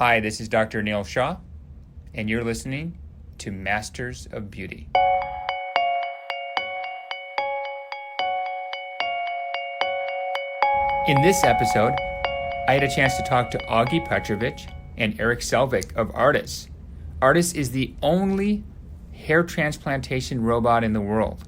Hi, this is Dr. Neil Shaw, and you're listening to Masters of Beauty. In this episode, I had a chance to talk to Oggie Petrovich and Eric Selvik of ARTAS. ARTAS is the only hair transplantation robot in the world.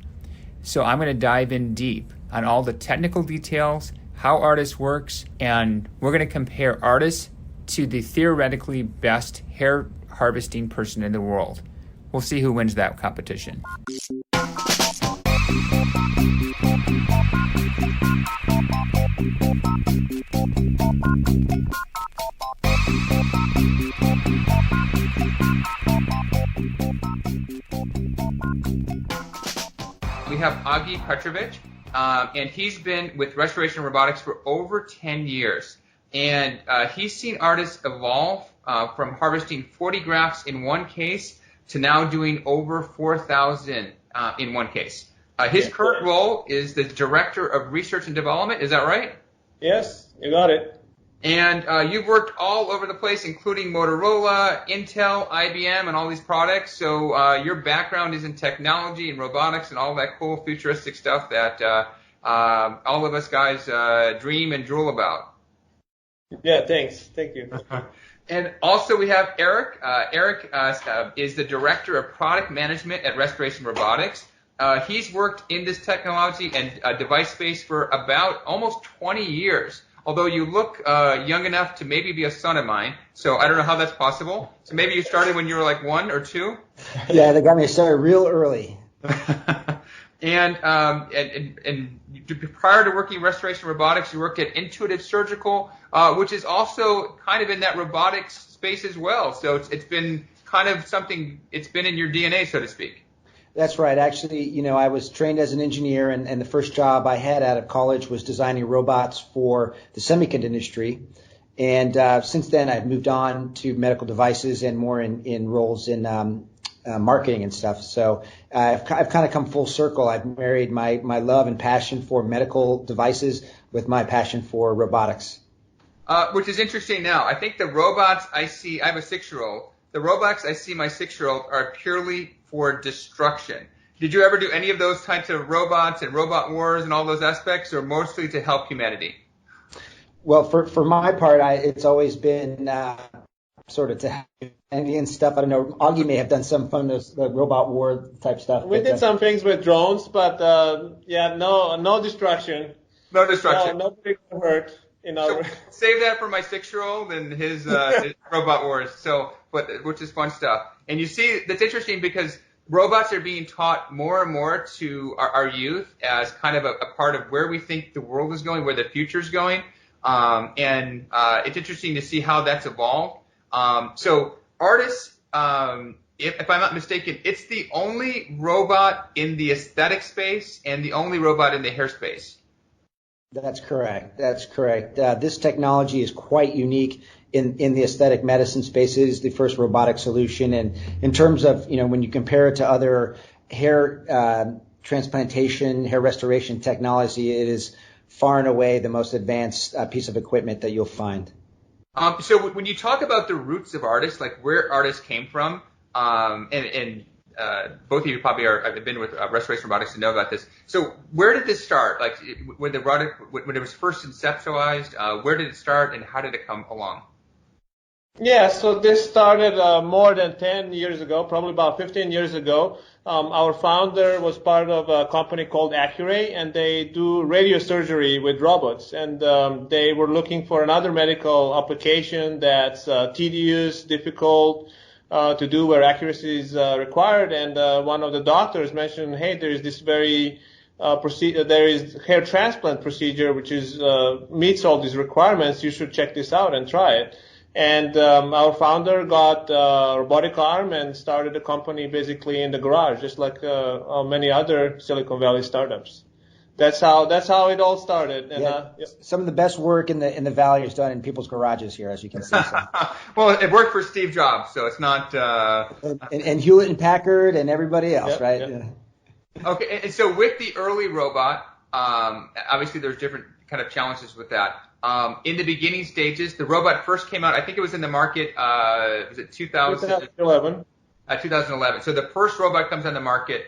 So I'm going to dive in deep on all the technical details, how ARTAS works, and we're going to compare ARTAS to the theoretically best hair harvesting person in the world. We'll see who wins that competition. We have Oggie Petrovich, and he's been with Restoration Robotics for over 10 years. And he's seen ARTAS evolve from harvesting 40 grafts in one case to now doing over 4,000 in one case. His current role is the Director of Research and Development. Is that right? Yes, you got it. And you've worked all over the place, including Motorola, Intel, IBM, and all these products. So your background is in technology and robotics and all that cool futuristic stuff that all of us guys dream and drool about. Yeah, thanks. Thank you. And also we have Eric. Eric is the Director of Product Management at Restoration Robotics. He's worked in this technology and device space for about almost 20 years, although you look young enough to maybe be a son of mine. So I don't know how that's possible. So maybe you started when you were like 1 or 2? Yeah, they got me started real early. And prior to working in Restoration Robotics, you worked at Intuitive Surgical, which is also kind of in that robotics space as well. So it's been kind of something, it's been in your DNA, so to speak. That's right. Actually, I was trained as an engineer, and the first job I had out of college was designing robots for the semiconductor industry. And since then, I've moved on to medical devices and more in roles in marketing and stuff. So I've kind of come full circle. I've married my love and passion for medical devices with my passion for robotics. Which is interesting now. I think the robots I see, I have a 6-year-old. The robots I see my 6-year-old are purely for destruction. Did you ever do any of those types of robots and robot wars and all those aspects, or mostly to help humanity? Well, for my part, it's always been sort of to help humanity and stuff. I don't know. Oggie may have done some fun of the robot war type stuff. We did some things with drones, but no destruction. No destruction. No, nobody got hurt. So save that for my 6-year-old and his robot wars. Which is fun stuff. And you see, that's interesting because robots are being taught more and more to our youth as kind of a part of where we think the world is going, where the future is going. And it's interesting to see how that's evolved. So ARTAS, if I'm not mistaken, it's the only robot in the aesthetic space and the only robot in the hair space. That's correct. This technology is quite unique in the aesthetic medicine space. It is the first robotic solution. And in terms of, when you compare it to other hair transplantation, hair restoration technology, it is far and away the most advanced piece of equipment that you'll find. So when you talk about the roots of ARTAS, like where ARTAS came from, and both of you probably have been with Restoration Robotics to know about this. So where did this start? Like when it was first conceptualized, where did it start and how did it come along? Yeah, so this started more than 10 years ago, probably about 15 years ago. Our founder was part of a company called Accuray, and they do radiosurgery with robots. And they were looking for another medical application that's tedious, difficult to do, where accuracy is required. And one of the doctors mentioned, hey, there is this there is hair transplant procedure which is meets all these requirements. You should check this out and try it. And our founder got a robotic arm and started a company basically in the garage, just like many other Silicon Valley startups. That's how it all started. And, some of the best work in the valley is done in people's garages here, as you can see. So. Well, it worked for Steve Jobs, so it's not. And Hewlett and Packard and everybody else, right? Yep. Yeah. Okay, and so with the early robot, obviously there's different kind of challenges with that. In the beginning stages, the robot first came out, I think it was in the market, was it 2011. 2011. So the first robot comes on the market.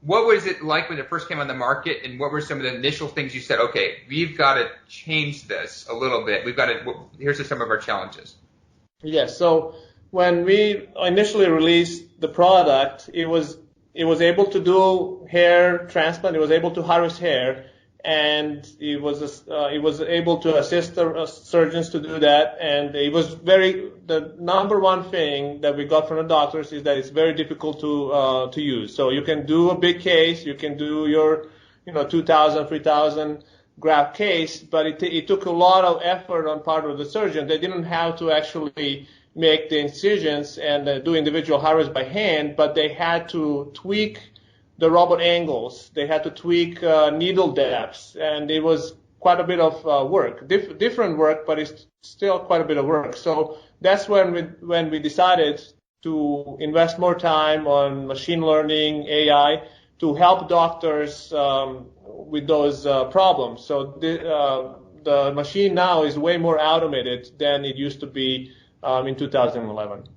What was it like when it first came on the market, and what were some of the initial things you said, okay, we've got to change this a little bit. Here's some of our challenges. Yes. So when we initially released the product, it was able to do hair transplant. It was able to harvest hair, and it was able to assist the surgeons to do that. And it was the number one thing that we got from the doctors is that it's very difficult to use. So you can do a big case, you can do your 2,000, 3,000 graft case, but it took a lot of effort on part of the surgeon. They didn't have to actually make the incisions and do individual harvest by hand, but they had to tweak the robot angles. They had to tweak needle depths, and it was quite a bit of work, different work, but it's still quite a bit of work. So that's when we decided to invest more time on machine learning, AI, to help doctors with those problems. So the machine now is way more automated than it used to be in 2011.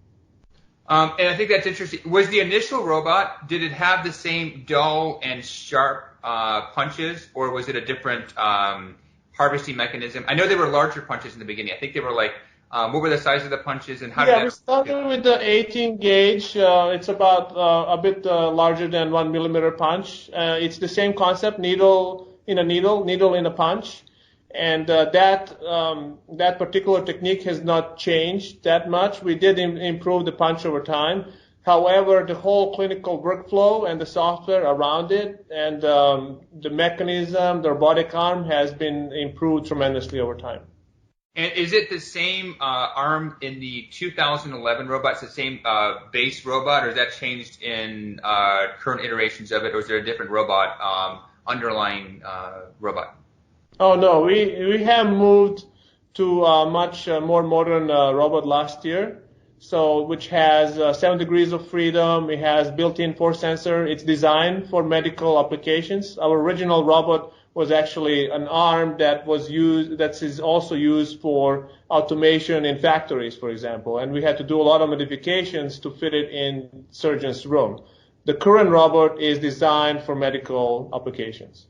And I think that's interesting. Was the initial robot, did it have the same dull and sharp punches, or was it a different harvesting mechanism? I know they were larger punches in the beginning. I think they were like, what were the size of the punches, and how did that? We started with the 18 gauge. It's about a bit larger than 1 millimeter punch. It's the same concept, needle in a needle, needle in a punch. And that particular technique has not changed that much. We did improve the punch over time. However, the whole clinical workflow and the software around it and the mechanism, the robotic arm has been improved tremendously over time. And is it the same arm in the 2011 robot? It's the same base robot, or has that changed in current iterations of it, or is there a different robot, underlying robot? Oh, no, we have moved to a much more modern robot last year, so which has 7 degrees of freedom. It has built-in force sensor. It's designed for medical applications. Our original robot was actually an arm that is also used for automation in factories, for example, and we had to do a lot of modifications to fit it in surgeon's room. The current robot is designed for medical applications.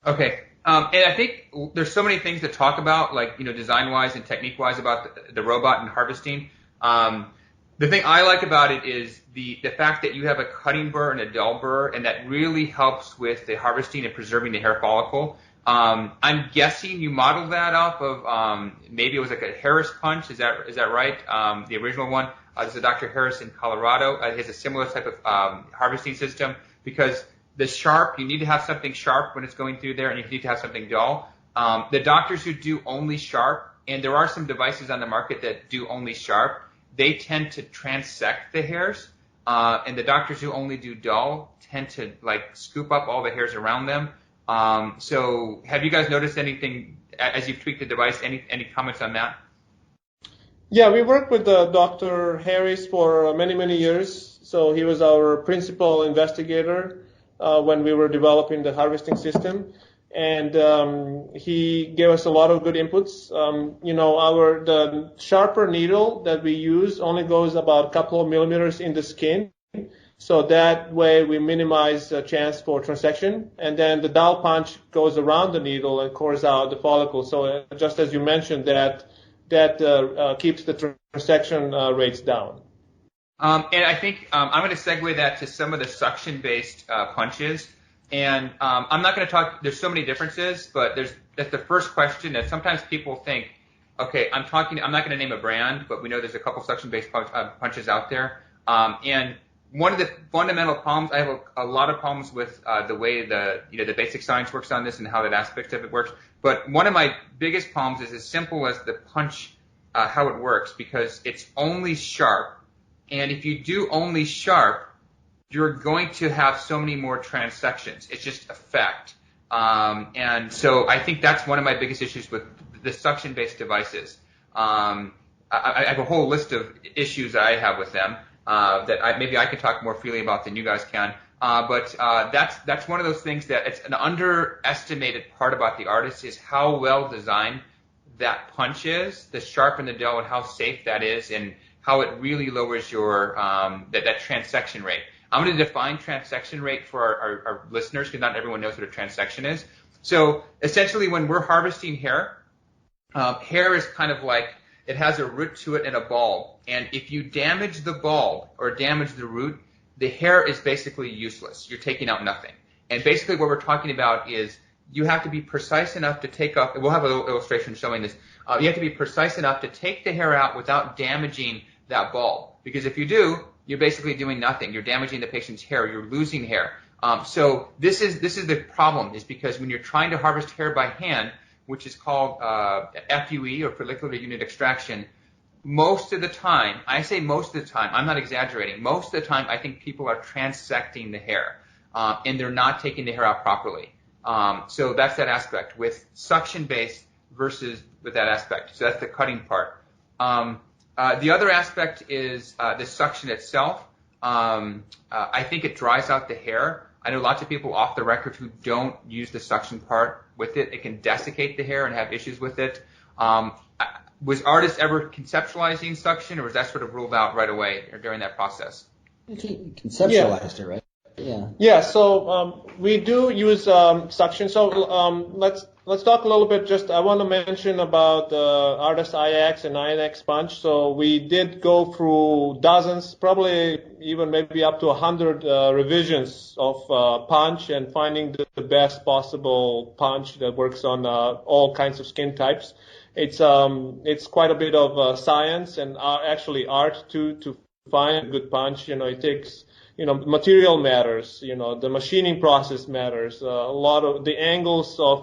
Okay. And I think there's so many things to talk about, like, design-wise and technique-wise about the robot and harvesting. The thing I like about it is the fact that you have a cutting burr and a dull burr, and that really helps with the harvesting and preserving the hair follicle. I'm guessing you modeled that off of maybe it was like a Harris punch. Is that right? The original one. There's a Dr. Harris in Colorado. He has a similar type of harvesting system, because the sharp, you need to have something sharp when it's going through there, and you need to have something dull. The doctors who do only sharp, and there are some devices on the market that do only sharp, they tend to transect the hairs, and the doctors who only do dull tend to scoop up all the hairs around them. So have you guys noticed anything as you've tweaked the device? Any comments on that? Yeah, we worked with Dr. Harris for many, many years. So he was our principal investigator when we were developing the harvesting system, and he gave us a lot of good inputs. The sharper needle that we use only goes about a couple of millimeters in the skin, so that way we minimize the chance for transection. And then the dowel punch goes around the needle and cores out the follicle. So just as you mentioned, that keeps the transection rates down. And I think I'm going to segue that to some of the suction-based punches. And I'm not going to talk. There's so many differences, but that's the first question that sometimes people think. Okay, I'm not going to name a brand, but we know there's a couple suction-based punches out there. And one of the fundamental problems, I have a lot of problems with the way the basic science works on this and how that aspect of it works. But one of my biggest problems is as simple as the punch, how it works, because it's only sharp. And if you do only sharp, you're going to have so many more transections. It's just a fact. And so I think that's one of my biggest issues with the suction-based devices. I have a whole list of issues that I have with them that maybe I can talk more freely about than you guys can. But that's one of those things that it's an underestimated part about the ARTAS is how well designed that punch is, the sharper the dough, and how safe that is, and how it really lowers your that transection rate. I'm going to define transection rate for our listeners because not everyone knows what a transection is. So essentially, when we're harvesting hair, hair is kind of like it has a root to it and a bulb. And if you damage the bulb or damage the root, the hair is basically useless. You're taking out nothing. And basically what we're talking about is you have to be precise enough to take off. We'll have an illustration showing this. You have to be precise enough to take the hair out without damaging that bulb. Because if you do, you're basically doing nothing. You're damaging the patient's hair. You're losing hair. So this is the problem, is because when you're trying to harvest hair by hand, which is called FUE, or follicular unit extraction, most of the time, I say most of the time, I'm not exaggerating, most of the time I think people are transecting the hair, and they're not taking the hair out properly. So that's that aspect with suction-based versus with that aspect. So that's the cutting part. The other aspect is the suction itself. I think it dries out the hair. I know lots of people off the record who don't use the suction part with it. It can desiccate the hair and have issues with it. Was ARTAS ever conceptualizing suction, or was that sort of ruled out right away or during that process? Conceptualized it, right? Yeah. Yeah. So we do use suction. So let's talk a little bit. I want to mention about ARTAS IX and INX punch. So we did go through dozens, probably even maybe up to 100 revisions of punch, and finding the best possible punch that works on all kinds of skin types. It's quite a bit of science and actually art to find a good punch. It takes, material matters, the machining process matters, a lot of the angles of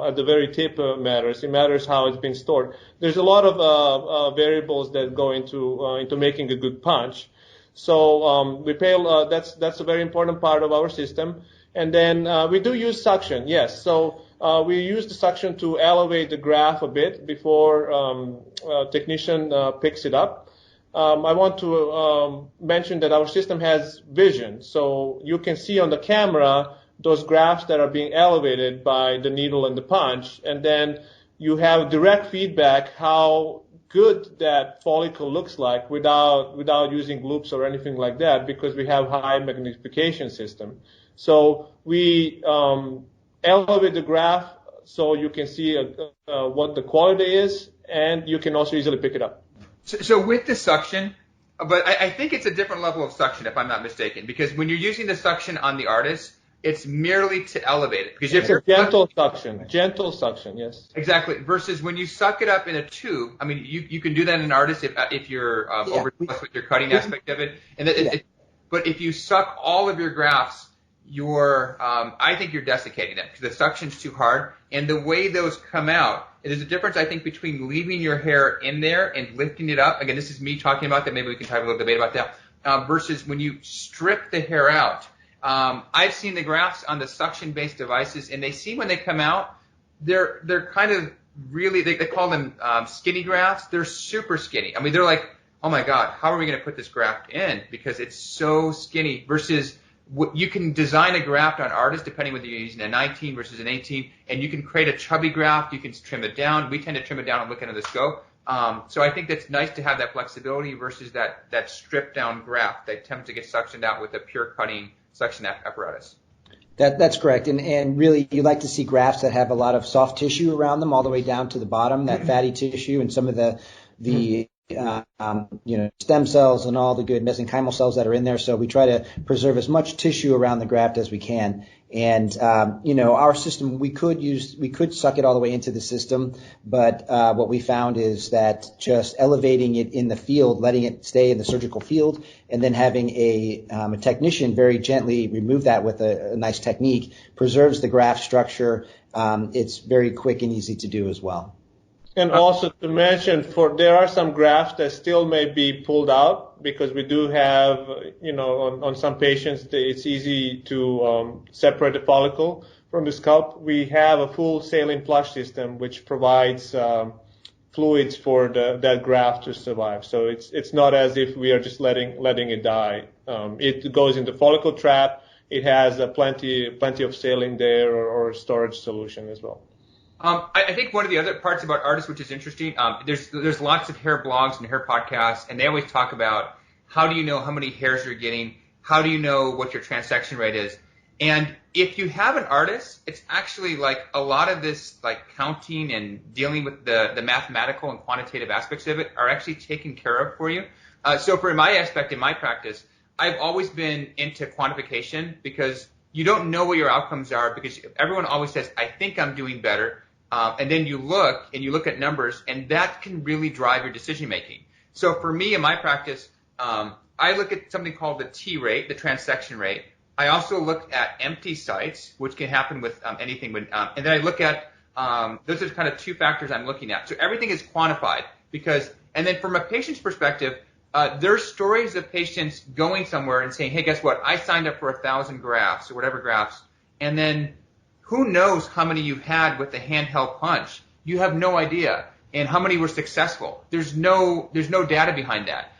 at the very tip matters. It matters how it's been stored. There's a lot of variables that go into making a good punch. So we pay that's a very important part of our system. And then we do use suction, yes. So we use the suction to elevate the graph a bit before technician picks it up. I want to mention that our system has vision, so you can see on the camera those graphs that are being elevated by the needle and the punch, and then you have direct feedback how good that follicle looks like without using loops or anything like that, because we have high magnification system. So we elevate the graph so you can see what the quality is, and you can also easily pick it up. So with the suction, but I think it's a different level of suction, if I'm not mistaken, because when you're using the suction on the ARTAS, it's merely to elevate it. Because it's a gentle suction, yes. Exactly. Versus when you suck it up in a tube, I mean, you can do that in ARTAS if you're overzealous with your cutting aspect of it. But if you suck all of your grafts, I think you're desiccating them because the suction's too hard. And the way those come out, there's a difference, I think, between leaving your hair in there and lifting it up. Again, this is me talking about that. Maybe we can have a little debate about that. Versus when you strip the hair out. I've seen the grafts on the suction-based devices, and they seem when they come out, they're kind of really, they call them skinny grafts. They're super skinny. I mean, they're like, oh my God, how are we going to put this graft in? Because it's so skinny. Versus you can design a graft on ARTAS depending whether you're using a 19 versus an 18, and you can create a chubby graft. You can trim it down. We tend to trim it down and look into the scope. So I think that's nice to have that flexibility versus that stripped down graft that tends to get suctioned out with a pure cutting suction apparatus. That's correct. And really, you like to see grafts that have a lot of soft tissue around them all the way down to the bottom, that fatty tissue, and some of the stem cells and all the good mesenchymal cells that are in there. So we try to preserve as much tissue around the graft as we can. And, our system, we could suck it all the way into the system, but what we found is that just elevating it in the field, letting it stay in the surgical field, and then having a technician very gently remove that with a nice technique preserves the graft structure. It's very quick and easy to do as well. And also to mention, there are some grafts that still may be pulled out because we do have, on some patients, it's easy to separate the follicle from the scalp. We have a full saline flush system which provides fluids for that graft to survive. So it's not as if we are just letting it die. It goes in the follicle trap. It has plenty of saline there or storage solution as well. I think one of the other parts about artists, which is interesting, there's lots of hair blogs and hair podcasts, and they always talk about how do you know how many hairs you're getting, how do you know what your transection rate is, and if you have an artist, it's actually like a lot of this like counting and dealing with the mathematical and quantitative aspects of it are actually taken care of for you. So for my aspect in my practice, I've always been into quantification because you don't know what your outcomes are because everyone always says, I think I'm doing better. And then you look at numbers, and that can really drive your decision making. So for me in my practice, I look at something called the T rate, the transection rate. I also look at empty sites, which can happen with anything. And then I look at those are kind of two factors I'm looking at. So everything is quantified and then from a patient's perspective, there's stories of patients going somewhere and saying, hey, guess what? I signed up for 1,000 grafts or whatever grafts, and then who knows how many you've had with the handheld punch? You have no idea. And how many were successful? There's no data behind that.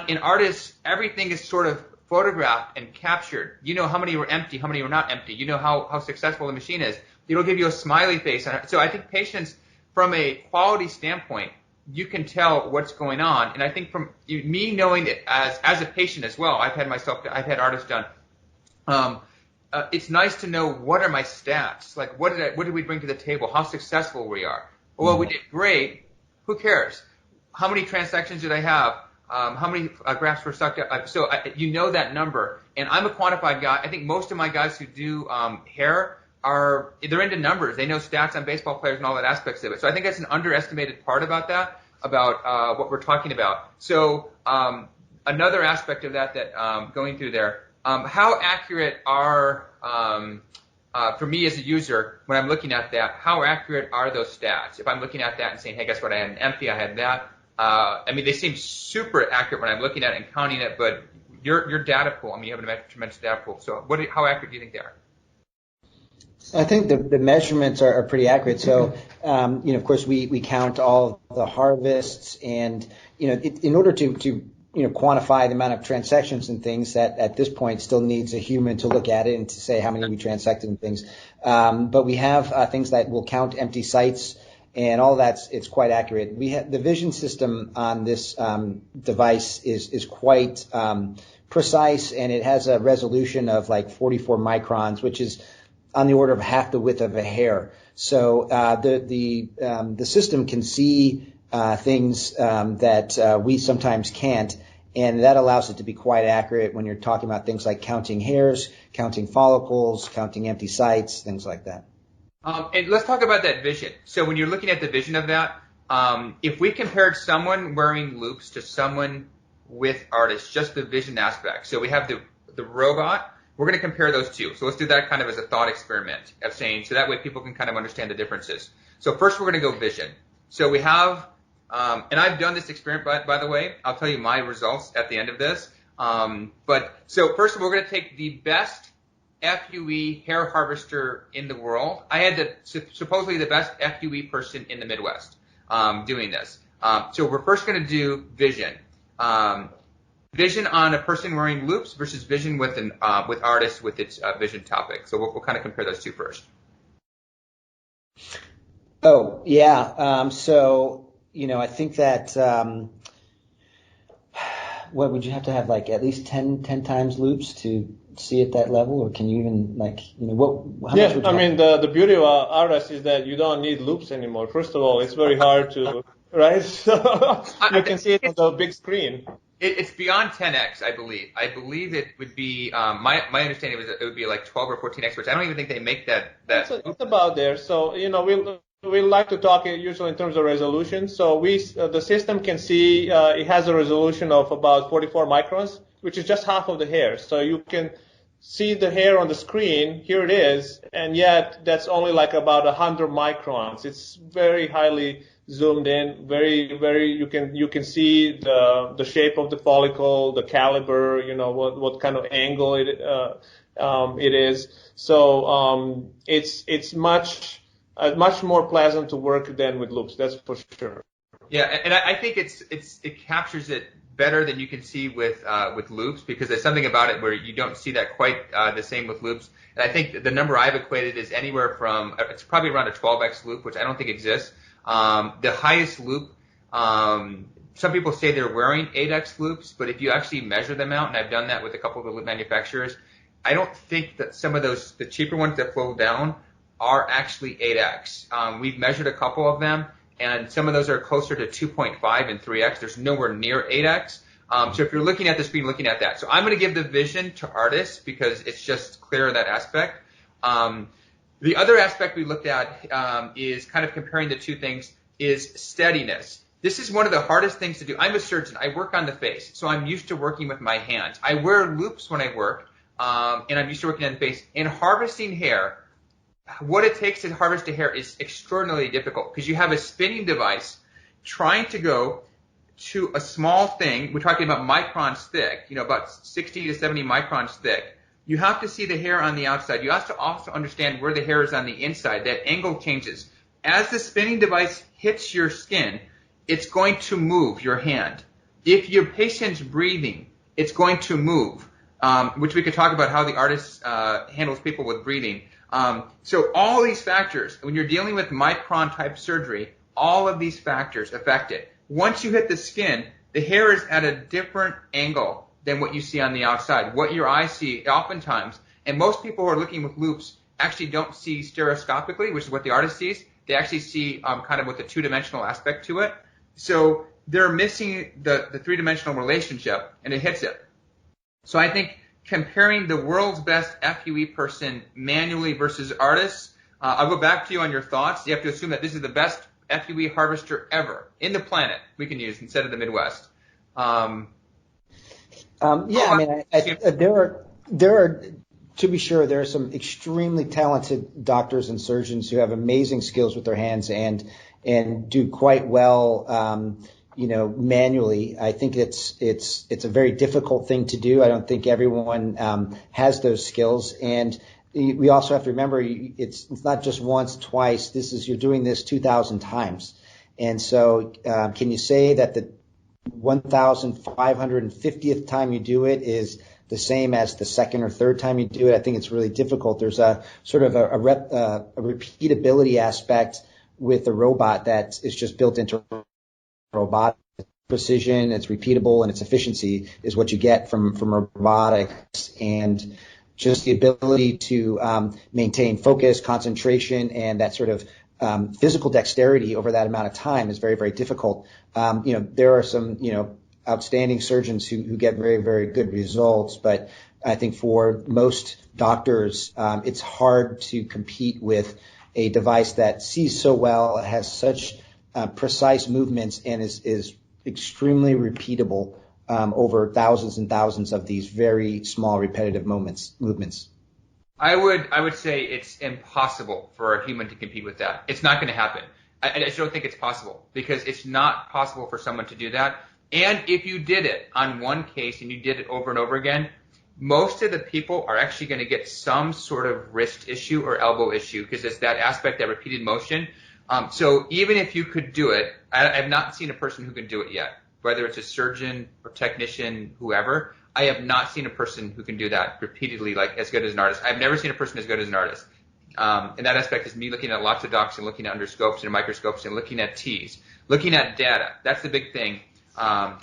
In artists, everything is sort of photographed and captured. You know how many were empty, how many were not empty. You know how successful the machine is. It'll give you a smiley face. So I think patients, from a quality standpoint, you can tell what's going on. And I think from me knowing it as a patient as well, I've had artists done. It's nice to know what are my stats. Like what did we bring to the table? How successful we are. Well, we did great. Who cares? How many transactions did I have? How many grafts were sucked up? So you know that number. And I'm a quantified guy. I think most of my guys who do hair they're into numbers. They know stats on baseball players and all that aspects of it. So I think that's an underestimated part about what we're talking about. So another aspect of that going through there, how accurate are, for me as a user, when I'm looking at that, how accurate are those stats? If I'm looking at that and saying, hey, guess what, I had an empty, I had that. I mean, they seem super accurate when I'm looking at it and counting it, but your data pool, I mean, you have a tremendous data pool. So how accurate do you think they are? I think the measurements are pretty accurate. So, of course, we count all the harvests, and in order to quantify the amount of transections and things, that at this point still needs a human to look at it and to say how many we transected and things. But we have things that will count empty sites, and all it's quite accurate. The vision system on this device is quite precise, and it has a resolution of like 44 microns, which is on the order of half the width of a hair. So the system can see things that we sometimes can't, and that allows it to be quite accurate when you're talking about things like counting hairs, counting follicles, counting empty sites, things like that. And let's talk about that vision. So when you're looking at the vision of that, if we compared someone wearing loops to someone with artists, just the vision aspect. So we have the robot. We're going to compare those two. So let's do that kind of as a thought experiment of saying, so that way people can kind of understand the differences. So first we're going to go vision. So we have, and I've done this experiment, by the way. I'll tell you my results at the end of this. So first of all, we're going to take the best FUE hair harvester in the world. I had supposedly the best FUE person in the Midwest doing this. So we're first going to do vision. Vision on a person wearing loops versus vision with artists with its vision topic. So we'll kind of compare those two first. Oh, yeah. So, I think that what would you have to have, like at least 10 times loops to see at that level, or can you even how much would you mean, the beauty of ARTAS is that you don't need loops anymore. First of all, it's very hard to, right? So you can see it on the big screen. It's beyond 10x, I believe. I believe it would be, my understanding was that it would be like 12 or 14x, which I don't even think they make that. It's about there. So, we like to talk usually in terms of resolution. So the system can see, it has a resolution of about 44 microns, which is just half of the hair. So you can see the hair on the screen, here it is, and yet that's only like about 100 microns. It's very highly zoomed in, very, very, you can see the shape of the follicle, the caliber, what kind of angle it is. So, it's much more pleasant to work than with loops, that's for sure. Yeah, and I think it captures it better than you can see with loops, because there's something about it where you don't see that quite the same with loops. And I think the number I've equated is anywhere from, it's probably around a 12x loop, which I don't think exists. The highest loop, some people say they're wearing 8x loops, but if you actually measure them out, and I've done that with a couple of the loop manufacturers, I don't think that some of those, the cheaper ones that flow down, are actually 8x. We've measured a couple of them, and some of those are closer to 2.5 and 3x. There's nowhere near 8x. So if you're looking at the screen, looking at that. So I'm going to give the vision to artists because it's just clear that aspect. The other aspect we looked at is kind of comparing the two things is steadiness. This is one of the hardest things to do. I'm a surgeon. I work on the face, so I'm used to working with my hands. I wear loops when I work, and I'm used to working on the face. In harvesting hair, what it takes to harvest a hair is extraordinarily difficult because you have a spinning device trying to go to a small thing. We're talking about microns thick, about 60 to 70 microns thick. You have to see the hair on the outside. You have to also understand where the hair is on the inside. That angle changes. As the spinning device hits your skin, it's going to move your hand. If your patient's breathing, it's going to move, which we could talk about how the artist handles people with breathing. So all these factors, when you're dealing with micron-type surgery, all of these factors affect it. Once you hit the skin, the hair is at a different angle than what you see on the outside. What your eyes see oftentimes, and most people who are looking with loops actually don't see stereoscopically, which is what the artist sees. They actually see kind of with a two-dimensional aspect to it. So they're missing the three-dimensional relationship, and it hits it. So I think comparing the world's best FUE person manually versus artists, I'll go back to you on your thoughts. You have to assume that this is the best FUE harvester ever in the planet we can use instead of the Midwest. There are, to be sure, there are some extremely talented doctors and surgeons who have amazing skills with their hands and do quite well, manually. I think it's a very difficult thing to do. I don't think everyone has those skills. And we also have to remember it's not just once, twice. You're doing this 2,000 times. And so can you say that the 1,550th time you do it is the same as the second or third time you do it? I think it's really difficult. There's a sort of a repeatability aspect with the robot that is just built into robotics. Precision, it's repeatable, and its efficiency is what you get from robotics. And just the ability to maintain focus, concentration, and that sort of physical dexterity over that amount of time is very, very difficult. There are some, outstanding surgeons who get very, very good results, but I think for most doctors, it's hard to compete with a device that sees so well, has such precise movements, and is extremely repeatable over thousands and thousands of these very small repetitive movements. I would say it's impossible for a human to compete with that. It's not going to happen. I just don't think it's possible because it's not possible for someone to do that. And if you did it on one case and you did it over and over again, most of the people are actually going to get some sort of wrist issue or elbow issue because it's that aspect, that repeated motion. So even if you could do it, I have not seen a person who can do it yet, whether it's a surgeon or technician, whoever. I have not seen a person who can do that repeatedly, like as good as an artist. I've never seen a person as good as an artist. And that aspect is me looking at lots of docs and looking at under scopes and microscopes and looking at T's, looking at data. That's the big thing. I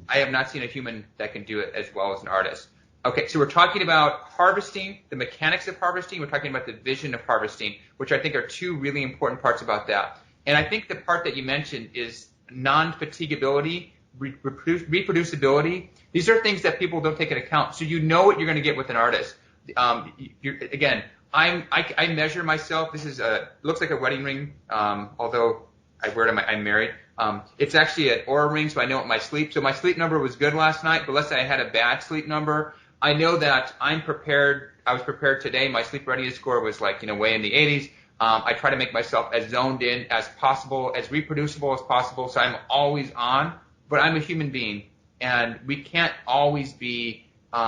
have not seen a human that can do it as well as an artist. Okay, so we're talking about harvesting, the mechanics of harvesting. We're talking about the vision of harvesting, which I think are two really important parts about that. And I think the part that you mentioned is non-fatigability, reproducibility. These are things that people don't take into account. So you know what you're going to get with an artist. Again, I measure myself. This is looks like a wedding ring, although I wear it. I'm married. It's actually an Oura ring, so I know what my sleep. So my sleep number was good last night, but let's say I had a bad sleep number. I know that I'm prepared. I was prepared today. My sleep readiness score was way in the 80s. I try to make myself as zoned in as possible, as reproducible as possible, so I'm always on. But I'm a human being, and we can't always be, we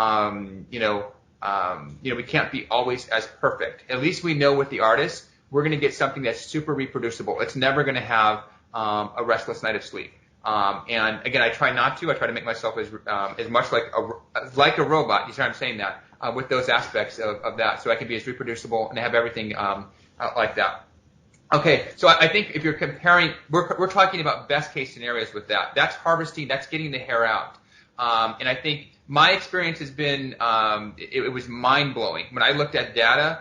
can't be always as perfect. At least we know with the artist, we're going to get something that's super reproducible. It's never going to have a restless night of sleep. And again, I try not to. I try to make myself as much like a robot. You see how I'm saying that with those aspects of that, so I can be as reproducible and have everything like that. Okay, so I think if you're comparing, we're talking about best case scenarios with that. That's harvesting. That's getting the hair out. And I think my experience has been it was mind blowing when I looked at data.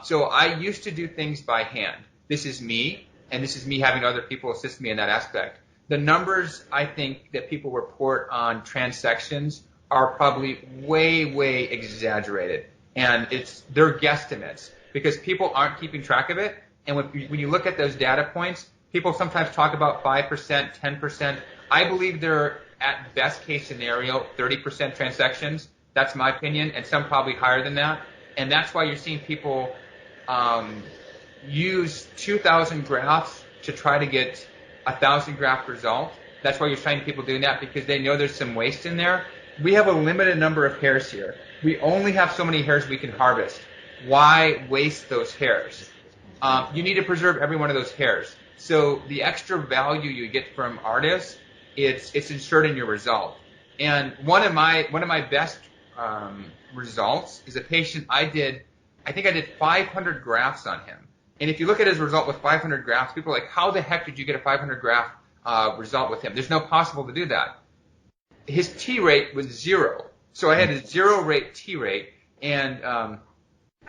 So I used to do things by hand. This is me, and this is me having other people assist me in that aspect. The numbers I think that people report on transections are probably way exaggerated, and they're guesstimates because people aren't keeping track of it. And when you look at those data points, people sometimes talk about 5%, 10%. I believe they're at best case scenario 30% transections. That's my opinion, and some probably higher than that. And that's why you're seeing people use 2,000 grafts to try to get 1,000 graft result. That's why you're finding people doing that, because they know there's some waste in there. We have a limited number of hairs here. We only have so many hairs we can harvest. Why waste those hairs? You need to preserve every one of those hairs. So the extra value you get from ARTAS, it's insured in your result. And one of my best results is a patient I think I did 500 grafts on him. And if you look at his result with 500 grafts, people are like, how the heck did you get a 500 graft result with him? There's no possible to do that. His T rate was 0. So I had a 0 rate T rate, and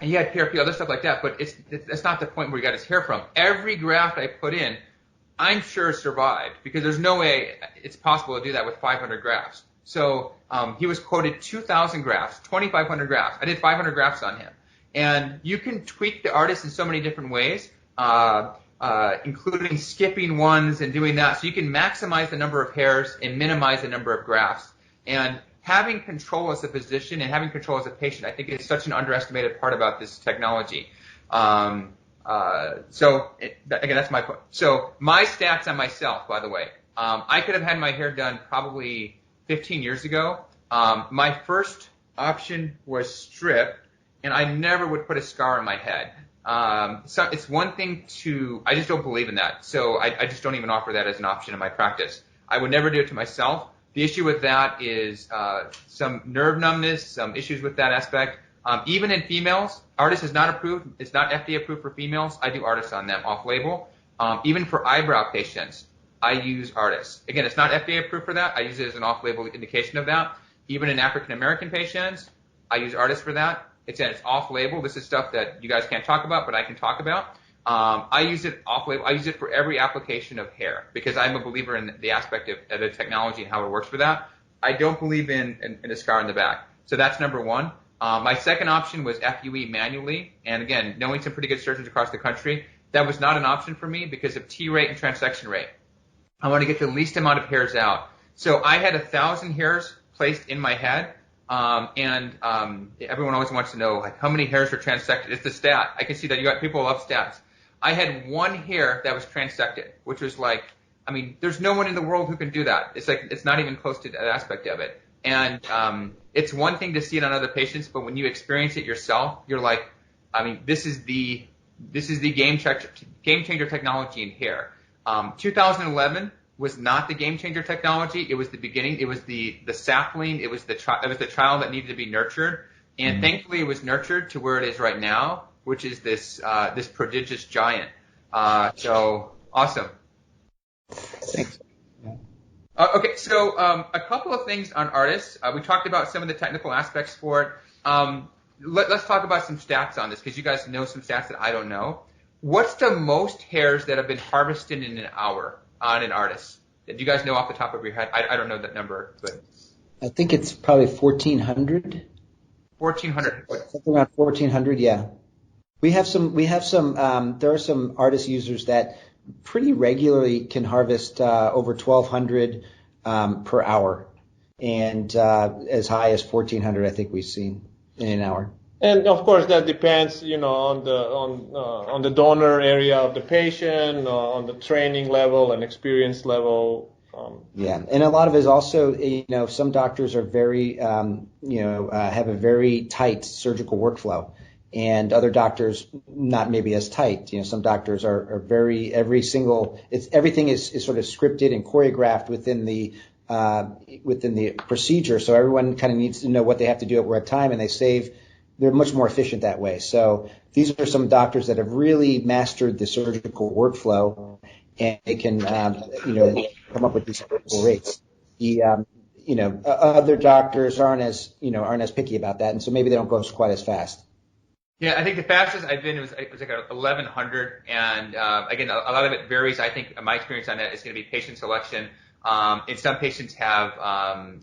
he had PRP, other stuff like that, but that's not the point where he got his hair from. Every graft I put in, I'm sure survived, because there's no way it's possible to do that with 500 grafts. So he was quoted 2,000 grafts, 2,500 grafts. I did 500 grafts on him. And you can tweak the ARTAS in so many different ways, including skipping ones and doing that. So you can maximize the number of hairs and minimize the number of grafts. And having control as a physician and having control as a patient, I think, is such an underestimated part about this technology. Again, that's my point. So my stats on myself, by the way, I could have had my hair done probably 15 years ago. My first option was strip, and I never would put a scar on my head. So it's one thing I just don't believe in that. So I just don't even offer that as an option in my practice. I would never do it to myself. The issue with that is some nerve numbness, some issues with that aspect. Even in females, ARTAS is not approved. It's not FDA approved for females. I do ARTAS on them off-label. Even for eyebrow patients, I use ARTAS. Again, it's not FDA approved for that. I use it as an off-label indication of that. Even in African-American patients, I use ARTAS for that. It's off-label. This is stuff that you guys can't talk about, but I can talk about. I use it off-label. I use it for every application of hair because I'm a believer in the aspect of the technology and how it works for that. I don't believe in a scar in the back. So that's number one. My second option was FUE manually. And again, knowing some pretty good surgeons across the country, that was not an option for me because of T rate and transection rate. I want to get the least amount of hairs out. So I had 1,000 hairs placed in my head. Everyone always wants to know, like, how many hairs are transected. It's the stat. I can see that people love stats. I had one hair that was transected, which was like, I mean, there's no one in the world who can do that. It's like, it's not even close to that aspect of it. And it's one thing to see it on other patients, but when you experience it yourself, you're like, I mean, this is the game changer technology in hair. 2011 was not the game changer technology. It was the beginning. It was the sapling. It was the child that needed to be nurtured. And thankfully it was nurtured to where it is right now, which is this prodigious giant. So awesome. Thanks. Okay, so a couple of things on ARTAS. We talked about some of the technical aspects for it. Let's talk about some stats on this because you guys know some stats that I don't know. What's the most hairs that have been harvested in an hour on an ARTAS? Do you guys know off the top of your head? I don't know that number, but I think it's probably 1,400. 1,400. Something around 1,400, yeah. We have some. There are some ARTAS users that pretty regularly can harvest over 1,200 per hour, and as high as 1,400. I think we've seen in an hour. And of course, that depends, on the donor area of the patient, on the training level and experience level. Yeah, and a lot of it is also, some doctors are very, have a very tight surgical workflow, and other doctors not maybe as tight. Some doctors are very, everything is sort of scripted and choreographed within the procedure. So everyone kind of needs to know what they have to do at what time, and they're much more efficient that way. So these are some doctors that have really mastered the surgical workflow, and they can, come up with these surgical rates. Other doctors aren't as picky about that, and so maybe they don't go quite as fast. Yeah, I think the fastest I've been was like 1,100, and again, a lot of it varies. I think my experience on that is going to be patient selection. And some patients have,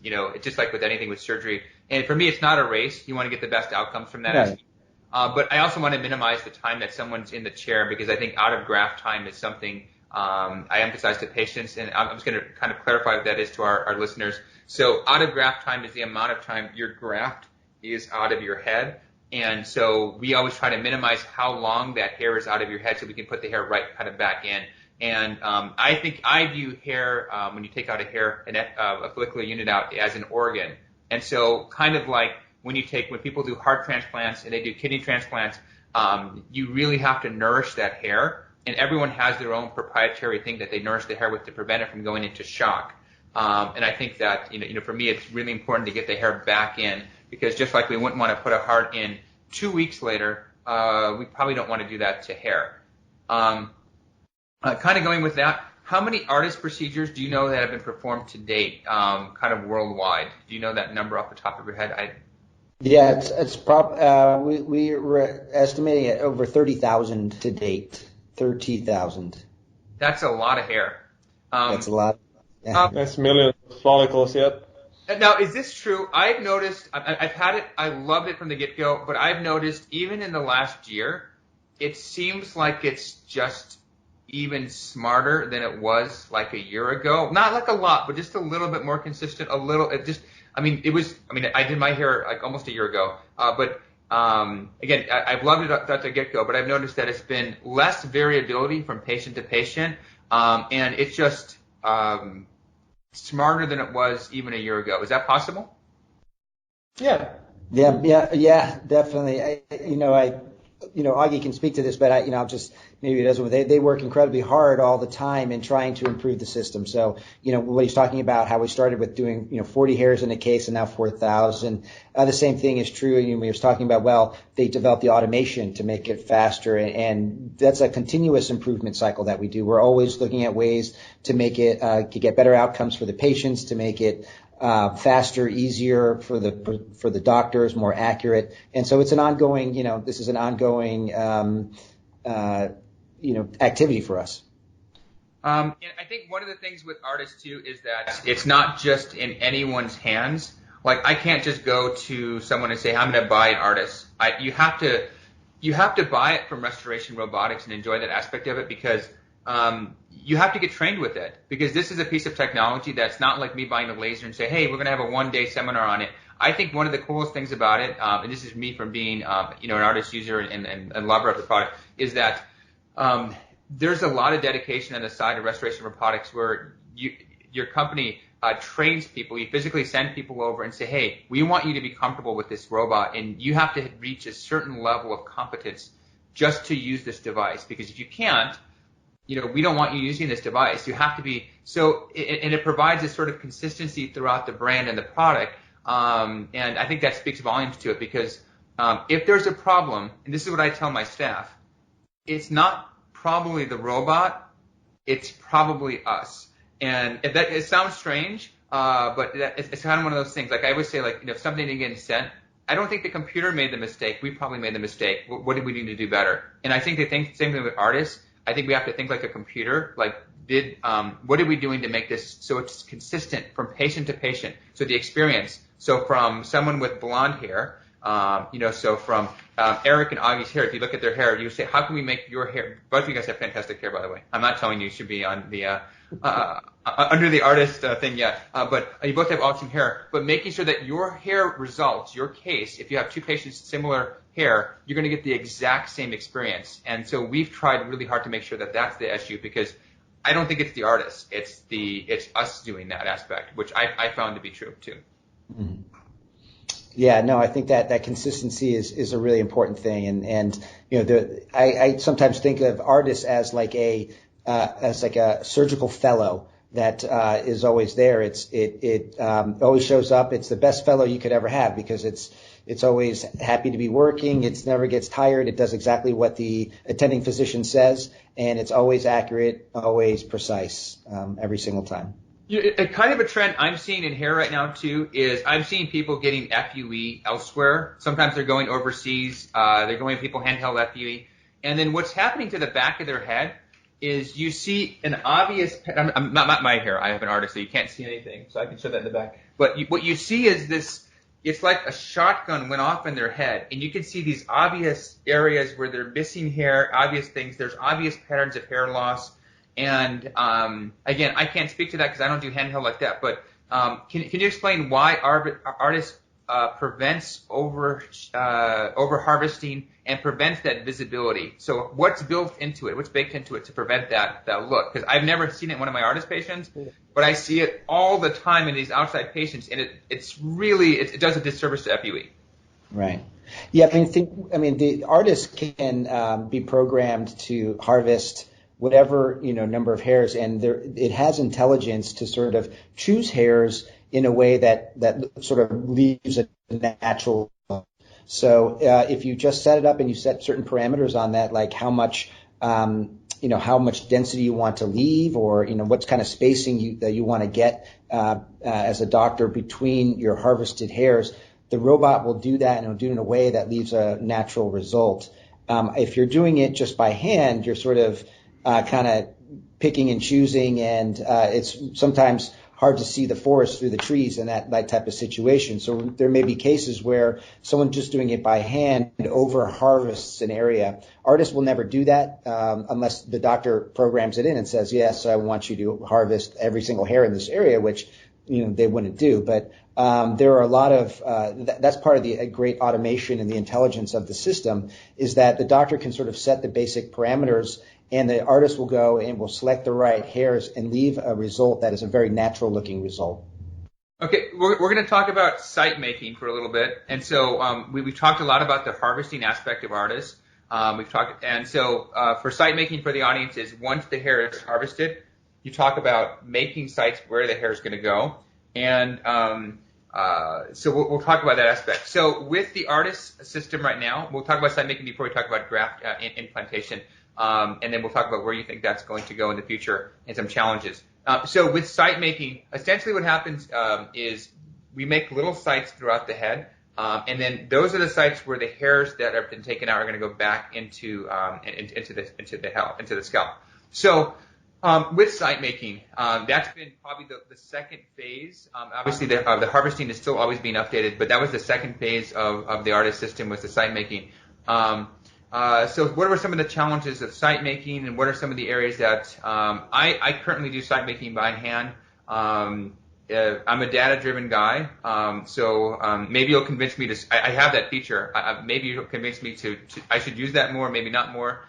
it's just like with anything with surgery. And for me, it's not a race. You want to get the best outcomes from that. Right. But I also want to minimize the time that someone's in the chair, because I think out of graft time is something I emphasize to patients, and I'm just going to kind of clarify what that is to our listeners. So out of graft time is the amount of time your graft is out of your head. And so we always try to minimize how long that hair is out of your head so we can put the hair right kind of back in. And I think I view hair, when you take out a follicular unit out, as an organ. And so kind of like when people do heart transplants and they do kidney transplants, you really have to nourish that hair. And everyone has their own proprietary thing that they nourish the hair with to prevent it from going into shock. And I think that, for me, it's really important to get the hair back in, because just like we wouldn't want to put a heart in 2 weeks later, we probably don't want to do that to hair. Kind of going with that, how many ARTAS procedures do you know that have been performed to date, kind of worldwide? Do you know that number off the top of your head? Yeah, we were estimating at over 30,000 to date. 30,000. That's a lot of hair. That's a lot. Yeah. That's millions of follicles, yep. Now, is this true? I've noticed, I've had it, I loved it from the get-go, but I've noticed even in the last year, it seems like it's just even smarter than it was like a year ago. Not like a lot, but just a little bit more consistent, I did my hair like almost a year ago, again, I've loved it at the get-go, but I've noticed that it's been less variability from patient to patient, and it's just smarter than it was even a year ago. Is that possible? Yeah. Yeah, definitely. Oggie can speak to this, but I'll just, maybe it doesn't. They work incredibly hard all the time in trying to improve the system. So, what he's talking about, how we started with doing, 40 hairs in a case and now 4,000. The same thing is true. He was talking about, they developed the automation to make it faster, and that's a continuous improvement cycle that we do. We're always looking at ways to make it, to get better outcomes for the patients, to make it faster, easier for the doctors, more accurate. And so it's an ongoing, this is an ongoing, activity for us. And I think one of the things with ARTAS too is that it's not just in anyone's hands. Like, I can't just go to someone and say, I'm going to buy an ARTAS. You have to buy it from Restoration Robotics and enjoy that aspect of it, because you have to get trained with it, because this is a piece of technology that's not like me buying a laser and say, hey, we're going to have a one-day seminar on it. I think one of the coolest things about it, and this is me from being an ARTAS user and lover of the product, is that there's a lot of dedication on the side of Restoration Robotics where your company trains people. You physically send people over and say, hey, we want you to be comfortable with this robot, and you have to reach a certain level of competence just to use this device, because if you can't, we don't want you using this device. You have to be and it provides a sort of consistency throughout the brand and the product. And I think that speaks volumes to it, because if there's a problem, and this is what I tell my staff, it's not probably the robot, it's probably us. And it sounds strange, but it's kind of one of those things. Like I always say, if something didn't get sent, I don't think the computer made the mistake. We probably made the mistake. What did we need to do better? And I think the same thing with ARTAS. I think we have to think like a computer. Like, what are we doing to make this so it's consistent from patient to patient? So the experience. So from someone with blonde hair, so from Eric and Oggie's hair, if you look at their hair, you say, how can we make your hair? Both of you guys have fantastic hair, by the way. I'm not telling you should be on the under the artist thing yet, but you both have awesome hair. But making sure that your hair results, your case, if you have two patients similar hair, you're going to get the exact same experience. And so we've tried really hard to make sure that that's the issue, because I don't think it's the artist, it's us doing that aspect, which I found to be true too. Mm-hmm. Yeah, no, I think that consistency is a really important thing, and I sometimes think of artists as like a surgical fellow that is always there. It always shows up. It's the best fellow you could ever have because it's always happy to be working. It never gets tired. It does exactly what the attending physician says, and it's always accurate, always precise, every single time. Kind of a trend I'm seeing in hair right now too is I'm seeing people getting FUE elsewhere. Sometimes they're going overseas. They're going people handheld FUE, and then what's happening to the back of their head is you see an obvious. I'm not my hair. I have an artist, so you can't see anything, so I can show that in the back. But what you see is this. It's like a shotgun went off in their head, and you can see these obvious areas where they're missing hair, obvious things. There's obvious patterns of hair loss. And again, I can't speak to that because I don't do handheld like that. But can you explain why ARTAS prevents over harvesting and prevents that visibility? So what's built into it? What's baked into it to prevent that look? Because I've never seen it in one of my artist patients, but I see it all the time in these outside patients, and it does a disservice to FUE. Right. Yeah. The artist can be programmed to harvest whatever number of hairs, and it has intelligence to sort of choose hairs in a way that sort of leaves a natural. So if you just set it up and you set certain parameters on that, like how much density you want to leave, or what kind of spacing you want to get as a doctor between your harvested hairs, the robot will do that, and it'll do it in a way that leaves a natural result. If you're doing it just by hand, you're sort of kind of picking and choosing, and it's sometimes hard to see the forest through the trees in that type of situation. So there may be cases where someone just doing it by hand over harvests an area. Artists will never do that unless the doctor programs it in and says, yes, I want you to harvest every single hair in this area, which they wouldn't do. But there are a lot of that's part of the great automation and the intelligence of the system, is that the doctor can sort of set the basic parameters, and the artist will go and will select the right hairs and leave a result that is a very natural looking result. Okay, we're going to talk about site making for a little bit, and so we've talked a lot about the harvesting aspect of artists. For site making for the audience is once the hair is harvested, you talk about making sites where the hair is going to go, and so we'll talk about that aspect. So with the artist system right now, we'll talk about site making before we talk about graft implantation. And then we'll talk about where you think that's going to go in the future and some challenges. So with site making, essentially what happens is we make little sites throughout the head, and then those are the sites where the hairs that have been taken out are going to go back into the scalp. So with site making, that's been probably the second phase. Obviously, the harvesting is still always being updated, but that was the second phase of the artist system, was the site making. So what are some of the challenges of site making, and what are some of the areas that I currently do site making by hand? I'm a data-driven guy, so maybe you'll convince me to. I have that feature. Maybe you'll convince me to. I should use that more, maybe not more.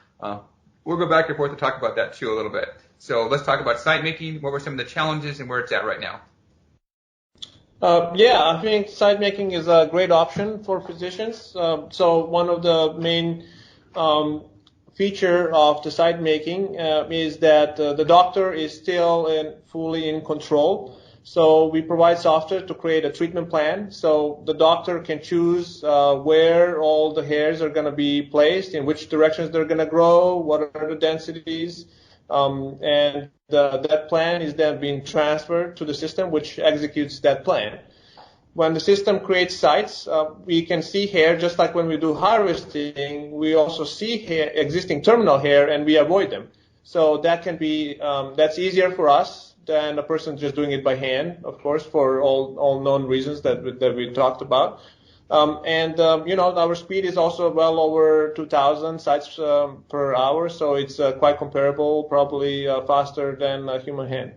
We'll go back and forth to talk about that too a little bit. So let's talk about site making. What were some of the challenges and where it's at right now? I think site making is a great option for physicians. So one of the main feature of the site making is that the doctor is still fully in control. So we provide software to create a treatment plan. So the doctor can choose where all the hairs are going to be placed, in which directions they're going to grow, what are the densities, and that plan is then being transferred to the system, which executes that plan. When the system creates sites, we can see hair, just like when we do harvesting, we also see hair, existing terminal hair, and we avoid them. So that can be, that's easier for us than a person just doing it by hand, of course, for all known reasons that we talked about. Our speed is also well over 2,000 sites per hour, so it's quite comparable, probably faster than a human hand.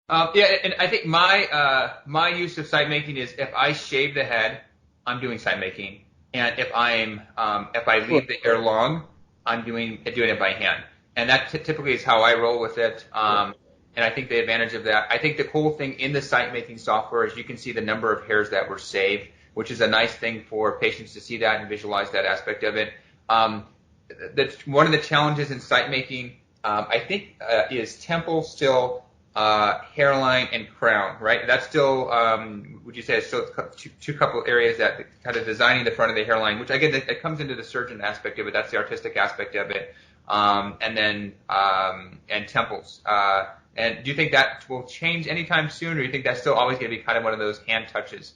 And I think my use of site making is if I shave the head, I'm doing site making, and if I leave the hair long, I'm doing it by hand, and that typically is how I roll with it. And I think the advantage of that, I think the cool thing in the site making software is you can see the number of hairs that were saved. which is a nice thing for patients to see that and visualize that aspect of it. That's one of the challenges in site making, I think, is temple still, hairline and crown, right? That's still, would you say, it's still two couple areas that kind of designing the front of the hairline, which again, it comes into the surgeon aspect of it. That's the artistic aspect of it. And then, and temples. And do you think that will change anytime soon, or do you think that's still always going to be kind of one of those hand touches?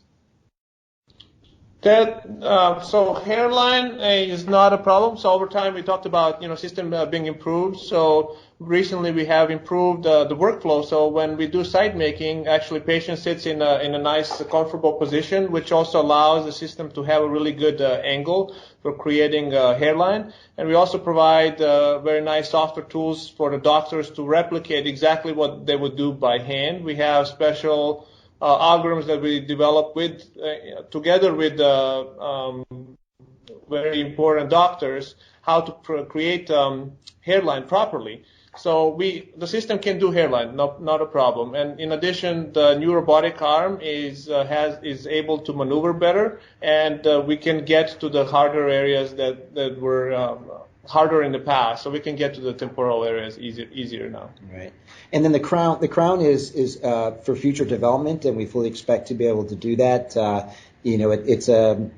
So hairline is not a problem. So over time we talked about system being improved. So recently we have improved the workflow. So when we do site making, actually patient sits in a nice comfortable position, which also allows the system to have a really good angle for creating a hairline. And we also provide very nice software tools for the doctors to replicate exactly what they would do by hand. We have special algorithms that we develop with together with very important doctors, how to create hairline properly. So the system can do hairline, not a problem. And in addition, the new robotic arm is able to maneuver better, and we can get to the harder areas that were harder in the past. So we can get to the temporal areas easier now. Right. And then the crown is for future development, and we fully expect to be able to do that. It's a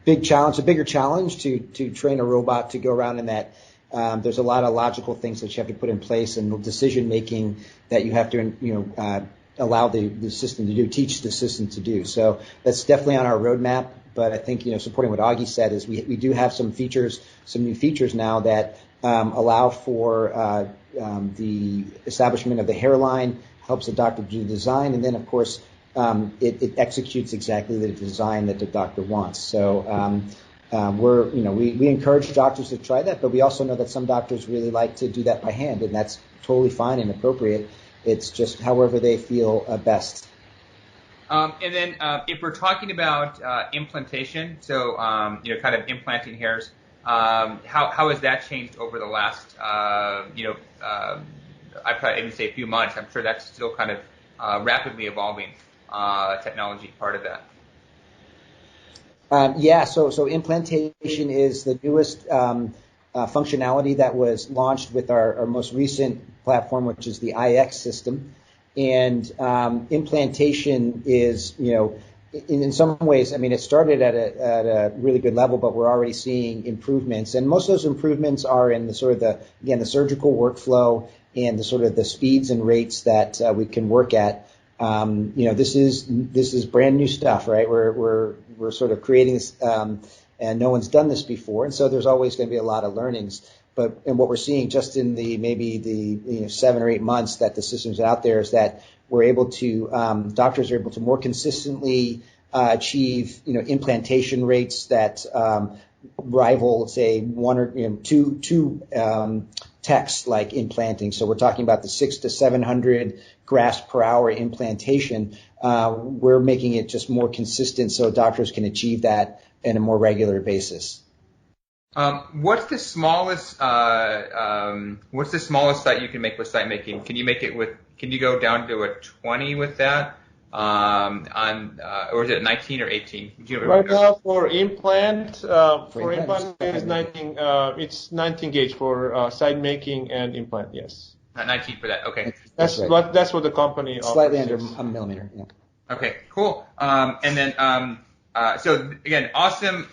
big challenge, a bigger challenge to train a robot to go around in that. There's a lot of logical things that you have to put in place, and decision making that you have to allow the system to do, teach the system to do. So that's definitely on our roadmap. But I think supporting what Oggie said is we do have some new features now that allow for the establishment of the hairline, helps the doctor do the design, and then of course it executes exactly the design that the doctor wants. So we encourage doctors to try that, but we also know that some doctors really like to do that by hand, and that's totally fine and appropriate. It's just however they feel best. And then if we're talking about implantation, so kind of implanting hairs, how has that changed over the last I'd probably even say a few months? I'm sure that's still kind of rapidly evolving technology part of that. So implantation is the newest functionality that was launched with our most recent platform, which is the IX system. And implantation is, in some ways, I mean, it started at a really good level, but we're already seeing improvements. And most of those improvements are in the sort of the surgical workflow and the sort of the speeds and rates that we can work at. This is brand new stuff, right? We're sort of creating this, and no one's done this before, and so there's always going to be a lot of learnings. And what we're seeing just in the 7 or 8 months that the system's out there is that we're able to doctors are able to more consistently achieve implantation rates that rival, say, one or two techs like implanting. So we're talking about the 600 to 700 grafts per hour implantation. We're making it just more consistent so doctors can achieve that on a more regular basis. What's the smallest site you can make with site making? Can you go down to a 20 with that? Or is it 19 or 18? Right now for implant is 19. It's 19 gauge for site making and implant. Yes. 19 for that. Okay. That's right. That's what the company offers. Slightly under a millimeter. Yeah. Okay. Cool. And then so again, awesome.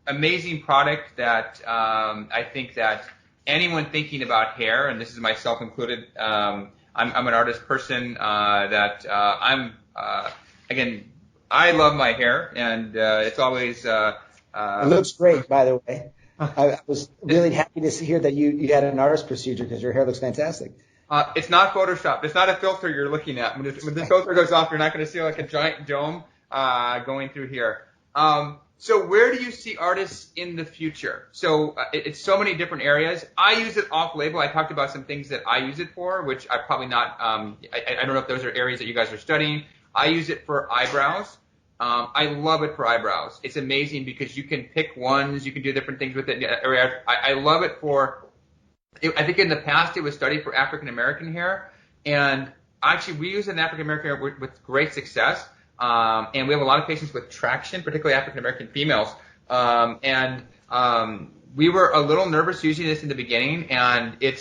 Amazing product that I think that anyone thinking about hair, and this is myself included, I'm an artist person again, I love my hair, and it's always it looks great, by the way. I was really happy to hear that you had an artist procedure because your hair looks fantastic. It's not Photoshop. It's not a filter you're looking at. When the filter goes off, you're not going to see like a giant dome going through here. So where do you see artists in the future? So it's so many different areas. I use it off-label. I talked about some things that I use it for, which I probably not. I don't know if those are areas that you guys are studying. I use it for eyebrows. I love it for eyebrows. It's amazing because you can pick ones. You can do different things with it. I love it for. I think in the past it was studied for African American hair, and actually we use it in African American hair with great success. And we have a lot of patients with traction, particularly African American females. We were a little nervous using this in the beginning, and we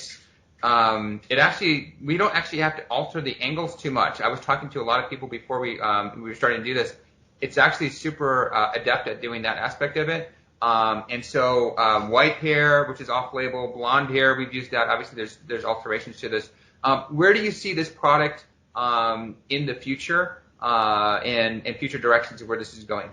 don't actually have to alter the angles too much. I was talking to a lot of people before we were starting to do this. It's actually super adept at doing that aspect of it. White hair, which is off-label, blonde hair, we've used that. Obviously, there's alterations to this. Where do you see this product in the future and future directions of where this is going?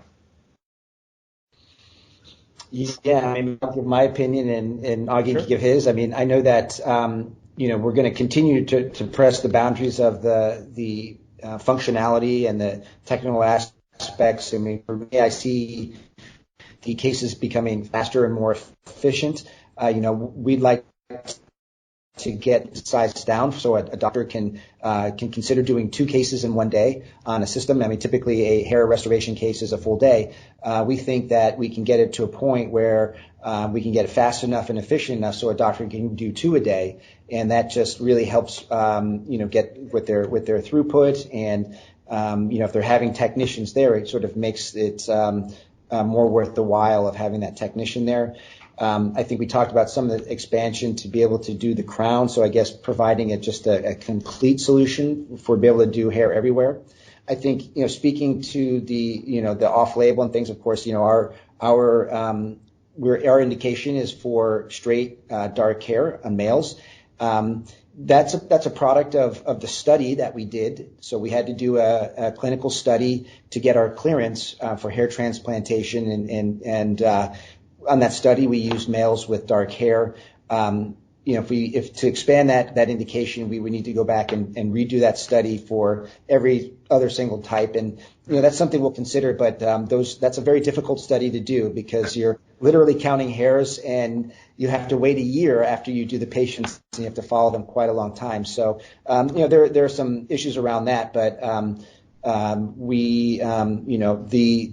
Yeah, I mean, I'll give my opinion and Oggie Sure. can give his. I mean, I know that we're going to continue to press the boundaries of the functionality and the technical aspects. I mean, for me, I see the cases becoming faster and more efficient. We'd like to get size down so a doctor can consider doing 2 cases in one day on a system. I mean, typically a hair restoration case is a full day. We think that we can get it to a point where we can get it fast enough and efficient enough so a doctor can do 2 a day, and that just really helps get with their throughput. And if they're having technicians there, it sort of makes it more worth the while of having that technician there. I think we talked about some of the expansion to be able to do the crown. So I guess providing it just a complete solution for be able to do hair everywhere. I think, speaking to the off-label and things, of course, our indication is for straight dark hair on males. That's a product of the study that we did. So we had to do a clinical study to get our clearance for hair transplantation, and on that study we used males with dark hair. If to expand that indication, we would need to go back and redo that study for every other single type, and that's something we'll consider. But that's a very difficult study to do because you're literally counting hairs, and you have to wait a year after you do the patients, and you have to follow them quite a long time. So there are some issues around that, but the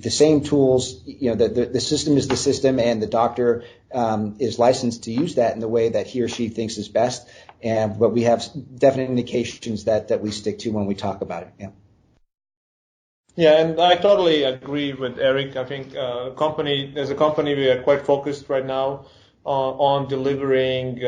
same tools, the system is the system, and the doctor is licensed to use that in the way that he or she thinks is best. But we have definite indications that we stick to when we talk about it. Yeah. Yeah, and I totally agree with Eric. I think as a company, we are quite focused right now on delivering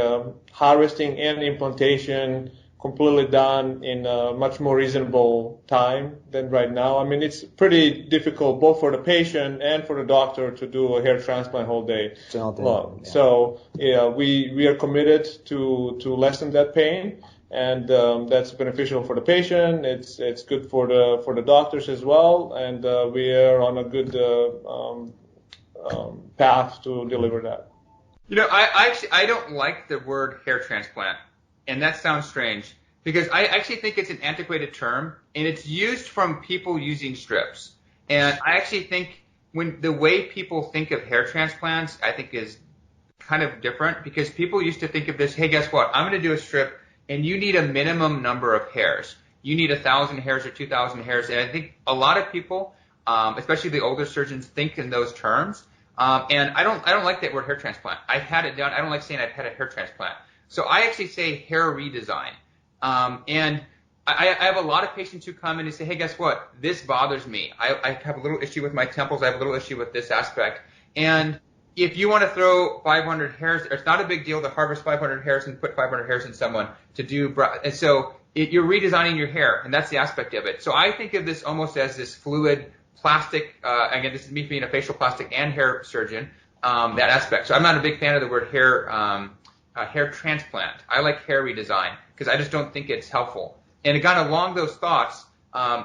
harvesting and implantation completely done in a much more reasonable time than right now. I mean, it's pretty difficult both for the patient and for the doctor to do a hair transplant whole day long. Yeah. So we are committed to lessen that pain, and that's beneficial for the patient. It's good for the doctors as well, and we are on a good path to deliver that. I don't like the word hair transplant. And that sounds strange because I actually think it's an antiquated term, and it's used from people using strips. And I actually think the way people think of hair transplants, I think is kind of different, because people used to think of this, hey, guess what? I'm going to do a strip, and you need a minimum number of hairs. You need 1,000 hairs or 2,000 hairs. And I think a lot of people, especially the older surgeons, think in those terms. And I don't like that word hair transplant. I've had it done. I don't like saying I've had a hair transplant. So I actually say hair redesign. And I have a lot of patients who come in and say, hey, guess what? This bothers me. I have a little issue with my temples. I have a little issue with this aspect. And if you want to throw 500 hairs, it's not a big deal to harvest 500 hairs and put 500 hairs in someone to do. And so you're redesigning your hair, and that's the aspect of it. So I think of this almost as this fluid plastic. Again, this is me being a facial plastic and hair surgeon, that aspect. So I'm not a big fan of the word hair transplant. I like hair redesign because I just don't think it's helpful. And again, along those thoughts,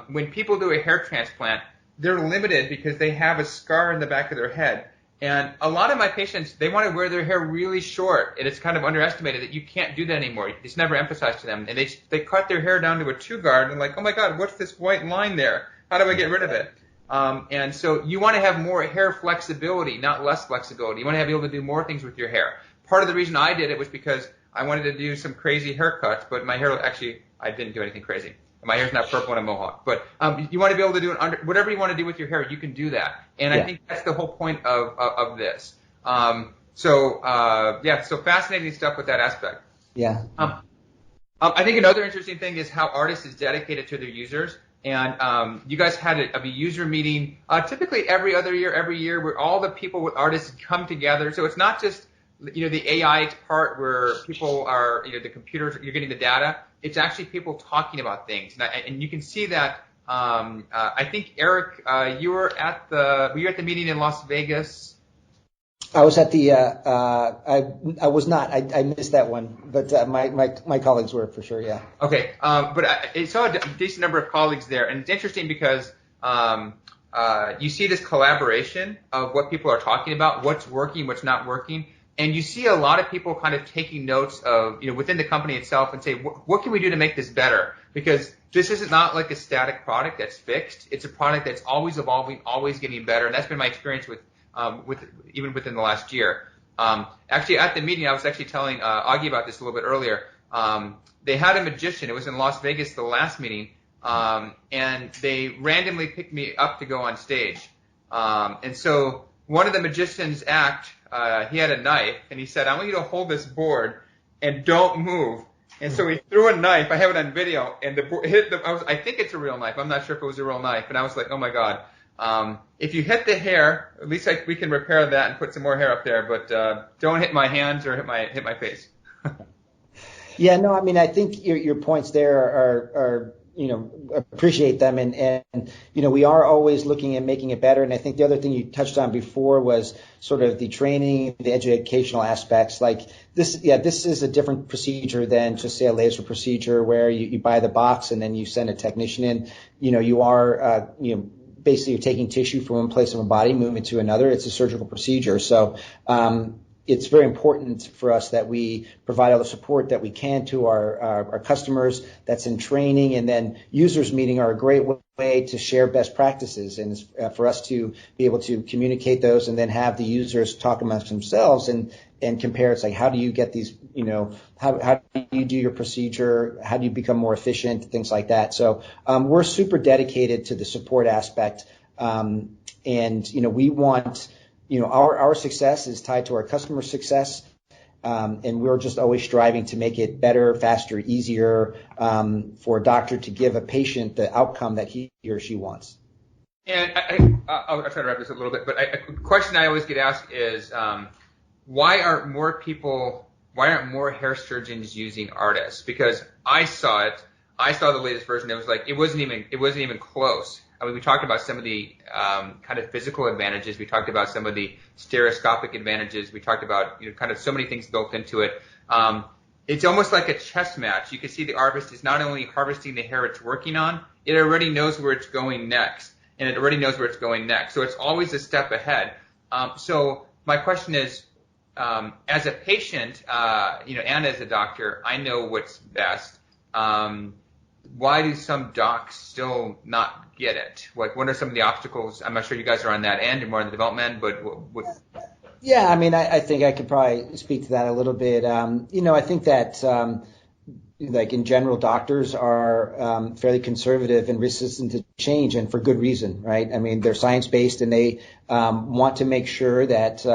when people do a hair transplant, they're limited because they have a scar in the back of their head. And a lot of my patients, they want to wear their hair really short, and it's kind of underestimated that you can't do that anymore. It's never emphasized to them. And they cut their hair down to a 2-guard and like, oh my God, what's this white line there? How do I get rid of it? And so you want to have more hair flexibility, not less flexibility. You want to be able to do more things with your hair. Part of the reason I did it was because I wanted to do some crazy haircuts, but my hair actually, I didn't do anything crazy. My hair's not purple and a mohawk. But you want to be able to do whatever you want to do with your hair, you can do that. And I think that's the whole point of this. So fascinating stuff with that aspect. Yeah. I think another interesting thing is how ARTAS is dedicated to their users. and you guys had a user meeting, typically every year, where all the people with artists come together. So it's not just, the AI part where people are, the computers, you're getting the data. It's actually people talking about things, and you can see that. I think Eric, you were at the meeting in Las Vegas. I was at the. I was not. I missed that one, but my colleagues were for sure. Yeah. Okay. But I saw a decent number of colleagues there, and it's interesting because you see this collaboration of what people are talking about, what's working, what's not working, and you see a lot of people kind of taking notes of within the company itself and say, what can we do to make this better? Because this is not like a static product that's fixed. It's a product that's always evolving, always getting better, and that's been my experience with even within the last year. Actually, at the meeting, I was actually telling Oggie about this a little bit earlier. They had a magician. It was in Las Vegas, the last meeting, and they randomly picked me up to go on stage. And so one of the magician's act, he had a knife, and he said, "I want you to hold this board and don't move." And so he threw a knife. I have it on video, and the board hit I think it's a real knife. I'm not sure if it was a real knife, and I was like, "Oh my God." If you hit the hair, at least we can repair that and put some more hair up there, but don't hit my hands or hit my face. Yeah, no, I mean, I think your points there are appreciate them, and we are always looking at making it better. And I think the other thing you touched on before was sort of the training, the educational aspects. Like this is a different procedure than just say a laser procedure where you buy the box and then you send a technician in. You are basically you're taking tissue from one place of a body, moving it to another. It's a surgical procedure. So it's very important for us that we provide all the support that we can to our customers. That's in training, and then users meeting are a great way to share best practices and for us to be able to communicate those and then have the users talk amongst themselves and compare. It's like, how do you get these, how do you do your procedure? How do you become more efficient? Things like that. So we're super dedicated to the support aspect. And we want, our success is tied to our customer success. And we're just always striving to make it better, faster, easier for a doctor to give a patient the outcome that he or she wants. And I'll try to wrap this up a little bit, but a question I always get asked is, why aren't more hair surgeons using ARTAS? Because I saw the latest version. It was like, it wasn't even close. I mean, we talked about some of the kind of physical advantages. We talked about some of the stereoscopic advantages. We talked about kind of so many things built into it. It's almost like a chess match. You can see the artist is not only harvesting the hair it's working on, it already knows where it's going next, and it already knows where it's going next. So it's always a step ahead. So my question is, as a patient, and as a doctor, I know what's best. Why do some docs still not get it? Like, what are some of the obstacles? I'm not sure you guys are on that end, you're more on the development end, but what? Yeah, I mean, I think I could probably speak to that a little bit. I think that, like in general, doctors are fairly conservative and resistant to change, and for good reason, right? I mean, they're science-based, and they want to make sure that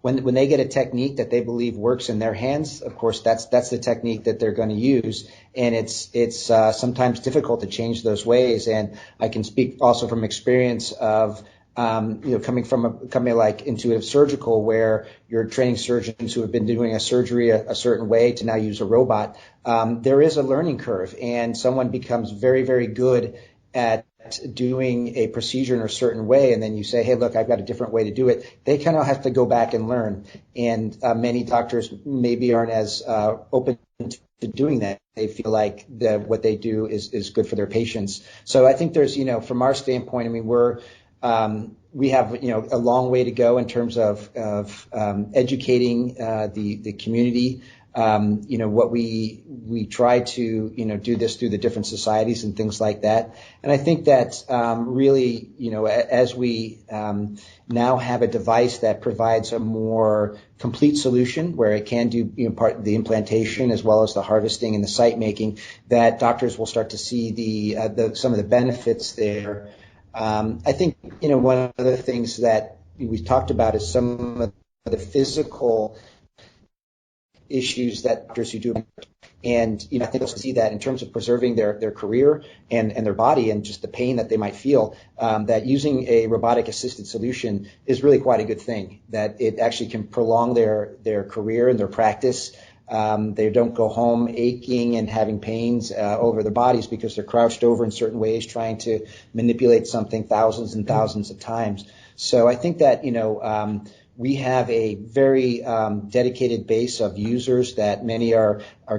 when they get a technique that they believe works in their hands, of course, that's the technique that they're going to use, and it's sometimes difficult to change those ways. And I can speak also from experience of coming from a company like Intuitive Surgical, where you're training surgeons who have been doing a surgery a certain way to now use a robot. There is a learning curve, and someone becomes very, very good at doing a procedure in a certain way, and then you say, hey, look, I've got a different way to do it. They kind of have to go back and learn, and many doctors maybe aren't as open to doing that. They feel like what they do is good for their patients. So I think there's, from our standpoint, I mean, we have a long way to go in terms of educating the community. What we try to do this through the different societies and things like that. And I think that really as we now have a device that provides a more complete solution where it can do part of the implantation as well as the harvesting and the site making, that doctors will start to see some of the benefits there. I think, one of the things that we've talked about is some of the physical issues that doctors who do And, I think they'll see that in terms of preserving their career and their body and just the pain that they might feel, that using a robotic assisted solution is really quite a good thing, that it actually can prolong their career and their practice. They don't go home aching and having pains over their bodies because they're crouched over in certain ways trying to manipulate something thousands and thousands of times. So I think that, we have a very dedicated base of users that many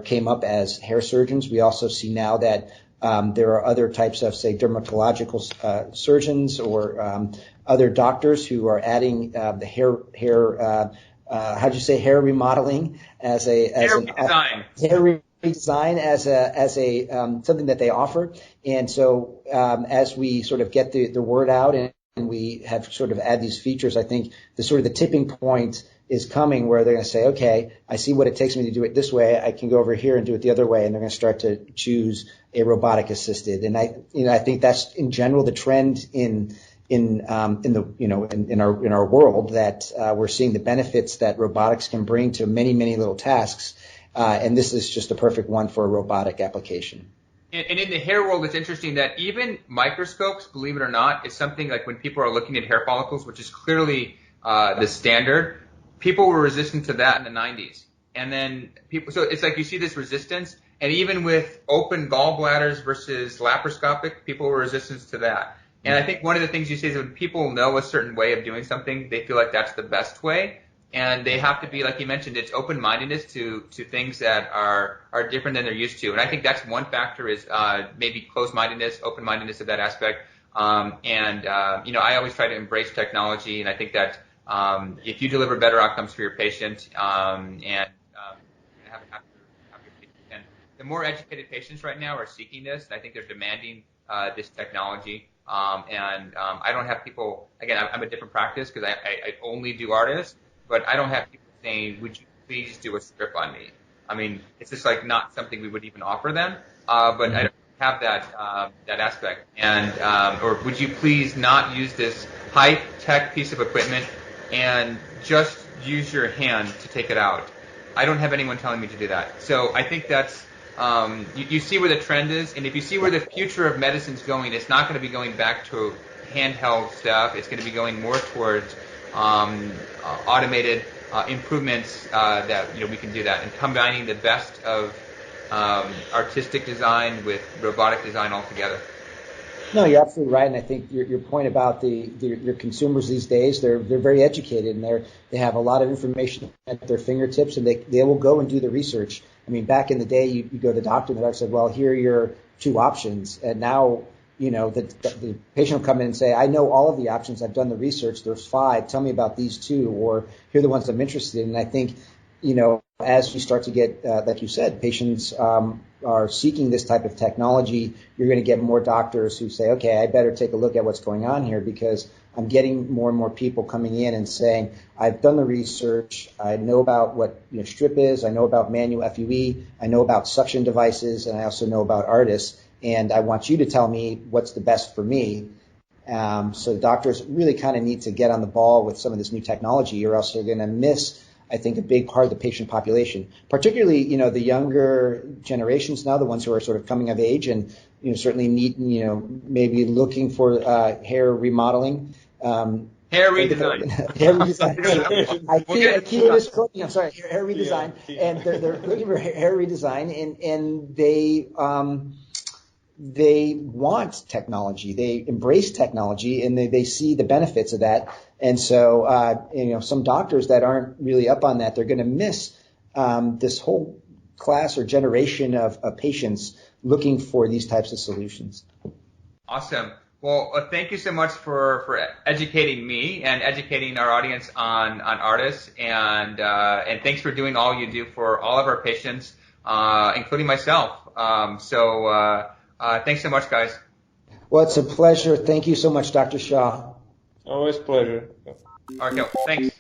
came up as hair surgeons. We also see now that there are other types of, say, dermatological surgeons or other doctors who are adding the hair hair remodeling as hair redesign as a something that they offer. And so as we sort of get the word out and we have sort of add these features, I think the tipping point is coming where they're going to say, okay, I see what it takes me to do it this way. I can go over here and do it the other way. And they're going to start to choose a robotic assisted. And I think that's in general the trend in our world, that we're seeing the benefits that robotics can bring to many, many little tasks. And this is just a perfect one for a robotic application. And in the hair world, it's interesting that even microscopes, believe it or not, is something like when people are looking at hair follicles, which is clearly the standard, people were resistant to that in the 90s. And then so it's like you see this resistance, and even with open gallbladders versus laparoscopic, people were resistant to that. And I think one of the things you say is when people know a certain way of doing something, they feel like that's the best way. And they have to be, like you mentioned, it's open-mindedness to things that are different than they're used to. And I think that's one factor is maybe closed-mindedness, open-mindedness of that aspect. I always try to embrace technology, and I think that if you deliver better outcomes for your patient and have your patient, and the more educated patients right now are seeking this, and I think they're demanding this technology. I don't have people, again, I'm a different practice because I only do artists. But I don't have people saying, would you please do a strip on me? I mean, it's just like not something we would even offer them. But I don't have that aspect. And or would you please not use this high-tech piece of equipment and just use your hand to take it out? I don't have anyone telling me to do that. So I think that's you see where the trend is. And if you see where the future of medicine is going, it's not going to be going back to handheld stuff. It's going to be going more towards automated improvements that we can do that, and combining the best of artistic design with robotic design altogether. No, you're absolutely right, and I think your point about your consumers these days, they're very educated, and they have a lot of information at their fingertips, and they will go and do the research. I mean, back in the day, you go to the doctor, and the doctor said, well, here are your two options, and now the patient will come in and say, I know all of the options. I've done the research. There's 5. Tell me about these 2, or here are the ones I'm interested in. And I think, as we start to get, like you said, patients are seeking this type of technology, you're going to get more doctors who say, okay, I better take a look at what's going on here, because I'm getting more and more people coming in and saying, I've done the research. I know about what strip is. I know about manual FUE. I know about suction devices, and I also know about ARTAS. And I want you to tell me what's the best for me. So doctors really kind of need to get on the ball with some of this new technology, or else they're going to miss, I think, a big part of the patient population, particularly, the younger generations now, the ones who are sort of coming of age and, certainly need, maybe looking for hair remodeling. Hair redesign. Hair redesign. I keep misquoting. I'm sorry. Hair redesign. And they're looking for hair redesign, and they want technology. They embrace technology, and they see the benefits of that. And so, some doctors that aren't really up on that, they're going to miss this whole class or generation of patients looking for these types of solutions. Awesome. Well, thank you so much for educating me and educating our audience on ARTAS, and thanks for doing all you do for all of our patients, including myself. Thanks so much, guys. Well, it's a pleasure. Thank you so much, Dr. Shaw. Always a pleasure. All right, thanks.